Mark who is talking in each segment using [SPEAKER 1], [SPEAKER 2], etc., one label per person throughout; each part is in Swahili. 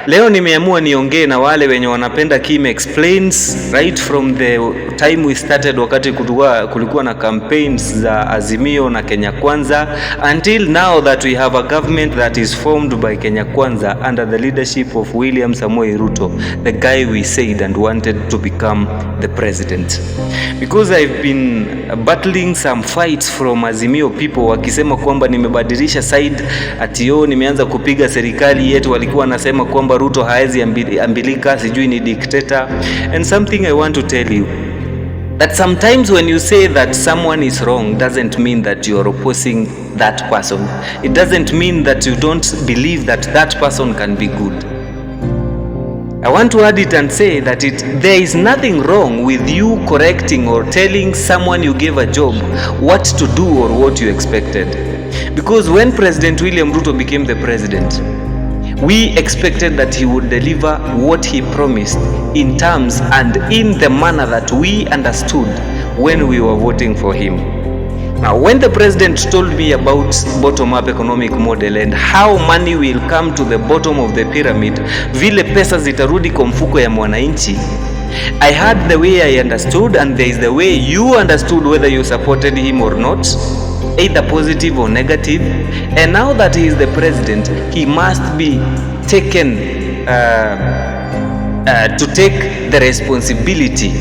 [SPEAKER 1] leo nimeamua niongee na wale wenye wanapenda Kim Explains right from the time we started, wakati kulikuwa na campaigns za Azimio na Kenya Kwanza, until now that we have a government that is formed by Kenya Kwanza under the leadership of William Samoei Ruto, the guy we said and wanted to become the president. Because I've been battling some fights from Azimio people wakisema kwamba nimebadilisha side, atio nimeanza kupiga serikali yetu, walikuwa nasema kwamba Ruto haezi ambilika, sijui ni dictator. And something I want to tell you, that sometimes when you say that someone is wrong doesn't mean that you are opposing that person. It doesn't mean that you don't believe that that person can be good. I want to add it and say that there is nothing wrong with you correcting or telling someone you gave a job what to do or what you expected. Because when President William Ruto became the president, we expected that he would deliver what he promised in terms and in the manner that we understood when we were voting for him. Now, when the president told me about bottom-up economic model and how money will come to the bottom of the pyramid, vile pesa zitarudi kwa mfuko ya mwananchi, I had the way I understood, and there is the way you understood whether you supported him or not, either positive or negative. And now that he is the president, he must be taken to take the responsibility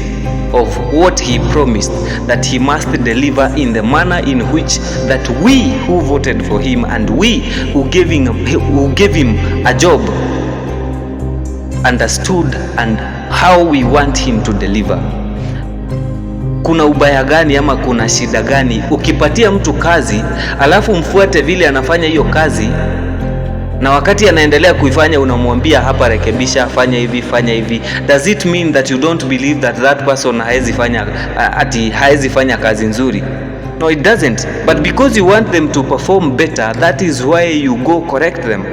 [SPEAKER 1] of what he promised, that he must deliver in the manner in which that we who voted for him and we who gave him a job understood and how we want him to deliver. Kuna ubaya gani ama kuna shida gani ukipatia mtu kazi alafu mfuate vile anafanya hiyo kazi, na wakati anaendelea kuifanya unamwambia hapa rekebisha, fanya hivi, fanya hivi? Does it mean that you don't believe that that person haezi fanya kazi nzuri? No, it doesn't. But because you want them to perform better, that is why you go correct them.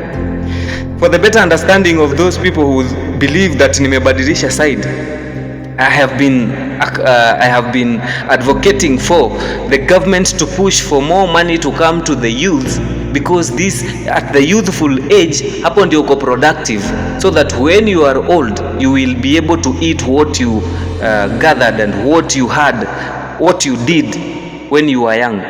[SPEAKER 1] For the better understanding of those people who believe that nimebadilisha side, I have been advocating for the government to push for more money to come to the youth, because this at the youthful age hapo ndio uko productive, so that when you are old you will be able to eat what you gathered and what you had, what you did when you were young.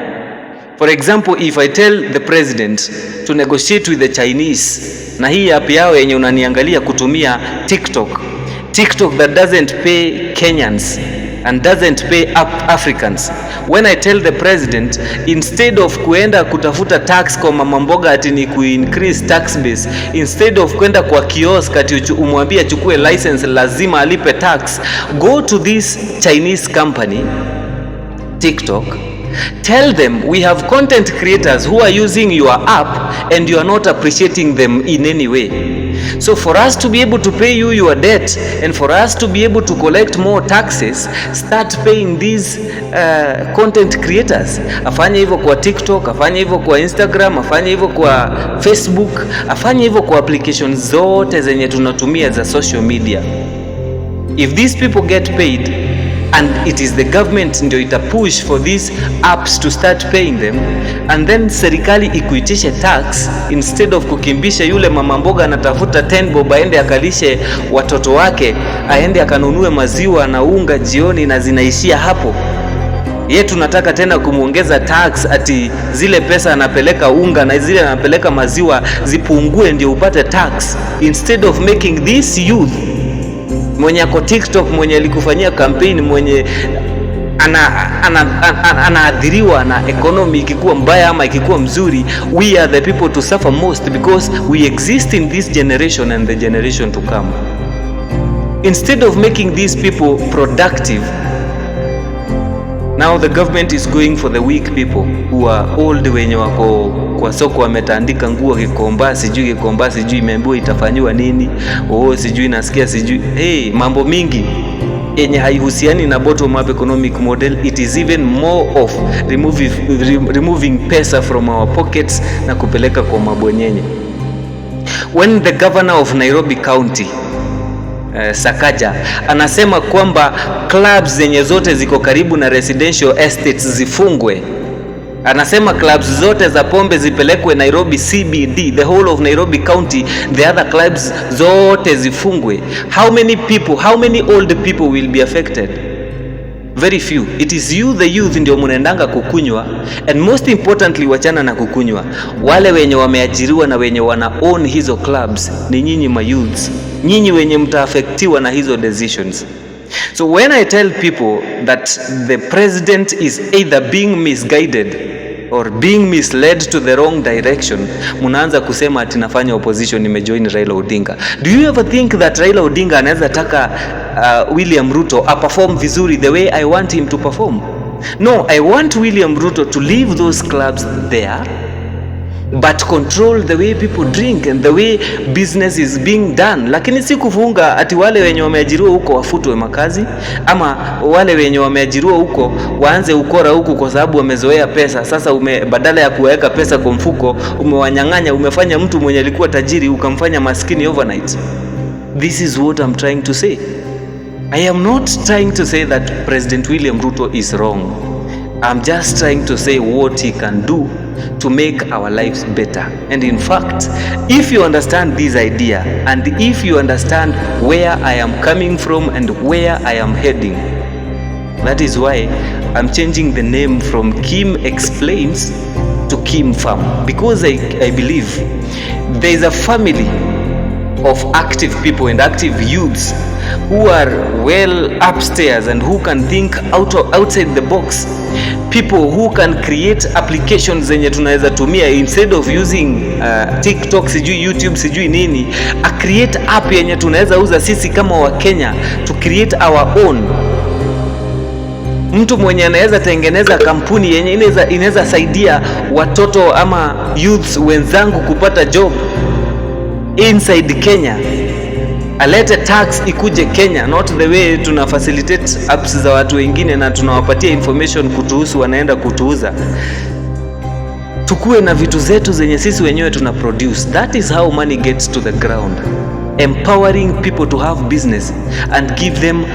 [SPEAKER 1] For example, if I tell the president to negotiate with the Chinese, na hii app yao yenye unaniangalia kutumia TikTok that doesn't pay Kenyans and doesn't pay Africans. When I tell the president, instead of kuenda kutafuta tax kwa mama mboga ati ni increase tax base, instead of kwenda kwa kiosk ati umwambie achukue license lazima alipe tax, go to this Chinese company TikTok, tell them we have content creators who are using your app and you are not appreciating them in any way. So for us to be able to pay you your debt and for us to be able to collect more taxes, start paying these content creators. Afanye hivyo kwa TikTok, afanye hivyo kwa Instagram, afanye hivyo kwa Facebook, afanye hivyo kwa applications zote zenye tunatumia za social media. If these people get paid, and it is the government ndio ita push for these apps to start paying them, and then serikali ikuitishe tax instead of kukimbisha yule mama mboga anatafuta 10 bob aende akalishe watoto wake, aende akanunue maziwa na unga jioni na zinaishia hapo. Tunataka tena kumuongeza tax ati zile pesa anapeleka unga na zile anapeleka maziwa zipungue ndio upate tax, instead of making this youth mwenye ako TikTok, mwenye alikufanyia campaign, mwenye anaadhiriwa na economy ikikuwa mbaya ama ikikuwa mzuri. We are the people to suffer most because we exist in this generation and the generation to come. Instead of making these people productive, now the government is going for the weak people who are old, wenye wako kwa soko wametandika nguo Gikomba, sijui imeambiwa itafanywa nini, sijui nasikia sijui mambo mingi yenye haihusiani na bottom up economic model. It is even more of removing pesa from our pockets na kupeleka kwa mabonyenye. When the governor of Nairobi County Sakaja anasema kwamba clubs zenye zote ziko karibu na residential estates zifungwe, Anasema clubs zote za pombe zipelekwe Nairobi CBD, the whole of Nairobi County, the other clubs zote zifungwe. How many old people will be affected? Very few. It is you, the youth, ndio mnaendanga kukunywa, and most importantly, wachana na kukunywa, wale wenye wameajiriwa na wenye wana own hizo clubs ni nyinyi mayouths, nyinyi wenye mtaafektiwa na hizo decisions. So when I tell people that the president is either being misguided or being misled to the wrong direction, munaanza kusema ati nafanya opposition, nimejoin Raila Odinga. Do you ever think that Raila Odinga anaweza taka William Ruto perform vizuri the way I want him to perform? No, I want William Ruto to leave those clubs there, but control the way people drink and the way business is being done. Lakini si kufunga ati wale wenye wameajiriwa huko wafutwe makazi, ama wale wenye wameajiriwa huko waanze ukora huko kwa sababu wamezoea pesa. Sasa badala ya kuweka pesa kwa mfuko umewanyang'anya, umefanya mtu mwenye alikuwa tajiri ukamfanya maskini overnight. This is what I'm trying to say. I am not trying to say that President William Ruto is wrong. I'm just trying to say what he can do to make our lives better. And in fact, if you understand this idea, and if you understand where I am coming from and where I am heading, that is why I'm changing the name from Kim Explains to Kim Farm, because I believe there is a family of active people and active youths who are well upstairs and who can think outside the box. People who can create applications zenye tunaweza tumia instead of using TikTok, sijui YouTube, sijui nini, a create app yenye tunaweza uza sisi kama wa Kenya to create our own. Mtu mwenye anaweza tengeneza kampuni yenye inaweza saidia watoto ama youths wenzangu kupata job inside Kenya. Alete tax ikuje Kenya, not the way tuna facilitate apps za watu wengine na tunawapatia information kutuhusu, wanaenda kutuuza. Tukue na vitu zetu zenye sisi wenyewe tuna produce. That is how money gets to the ground. Empowering people to have business and give them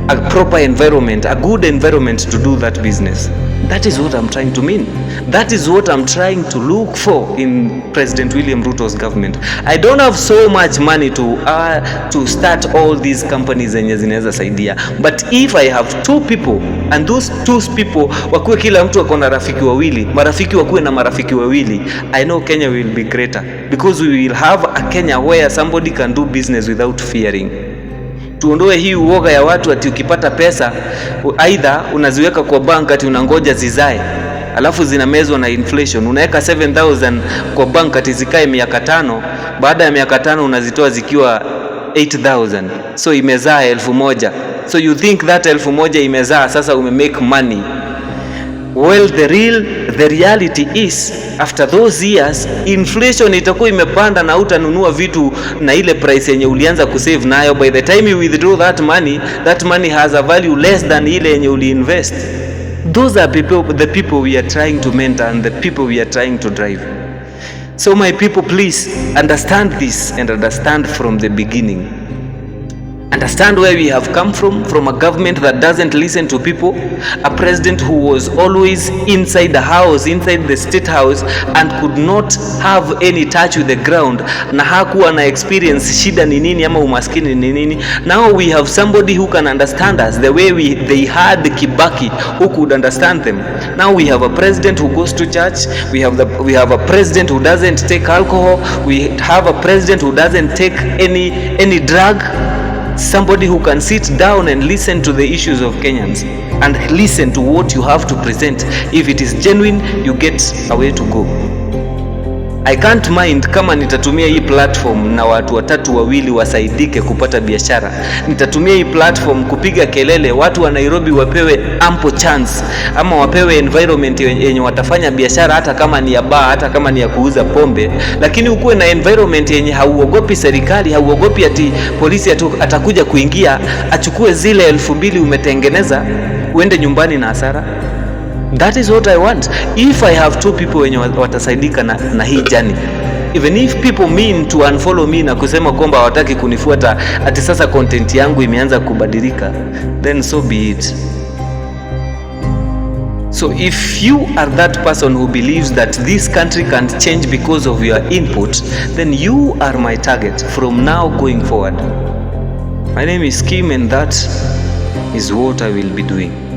[SPEAKER 1] a proper environment, a good environment to do that business. That is what I'm trying to mean. That is what I'm trying to look for in President William Ruto's government. I don't have so much money to start all these companies zenye zinaweza saidia. But if I have two people, and those two people wakuwe kila mtu akona rafiki wawili, marafiki wakuwe na marafiki wawili, I know Kenya will be greater, because we will have a Kenya where somebody can do business without fearing. Tuondoe hii uoga ya watu ati ukipata pesa aidha unaziweka kwa bank ati unangoja zizae, alafu zinamezwa na inflation. Unaweka 7,000 kwa bank ati zikae miaka 5, baada ya miaka 5 unazitoa zikiwa 8,000, so imezaa 1,000. So you think that 1,000 imezaa, sasa umemake money. Well, the reality is after those years inflation itakuwa imepanda na utanunua vitu na ile price yenye ulianza kusave nayo. By the time you withdraw that money has a value less than ile yenye uliinvest. Those are the people we are trying to mentor and the people we are trying to drive. So my people, please understand this and understand from the beginning. Understand where we have come from a government that doesn't listen to people, a president who was always inside the house, inside the state house, and could not have any touch with the ground, na hakuwa na experience shida ni nini ama umaskini ni nini. Now we have somebody who can understand us the way they had Kibaki, who could understand them. Now we have a president who goes to church, we have a president who doesn't take alcohol, we have a president who doesn't take any drug. Somebody who can sit down and listen to the issues of Kenyans and listen to what you have to present. If it is genuine, you get a way to go. I can't mind kama nitatumia hii platform na watu watatu wawili wasaidike kupata biashara. Nitatumia hii platform kupiga kelele watu wa Nairobi wapewe ample chance, ama wapewe environment yenye watafanya biashara, hata kama ni ya bar, hata kama ni ya kuuza pombe, lakini ukuwe na environment yenye hauogopi serikali, hauogopi ati polisi atakuja kuingia achukue zile 2,000 umetengeneza uende nyumbani na hasara. That is what I want. If I have two people wenye watasaidika na hii journey, even if people mean to unfollow me na kusema kwamba hawataki kunifuata ati sasa content yangu imeanza kubadilika, then so be it. So if you are that person who believes that this country can't change because of your input, then you are my target from now going forward. My name is Kim, and that is what I will be doing.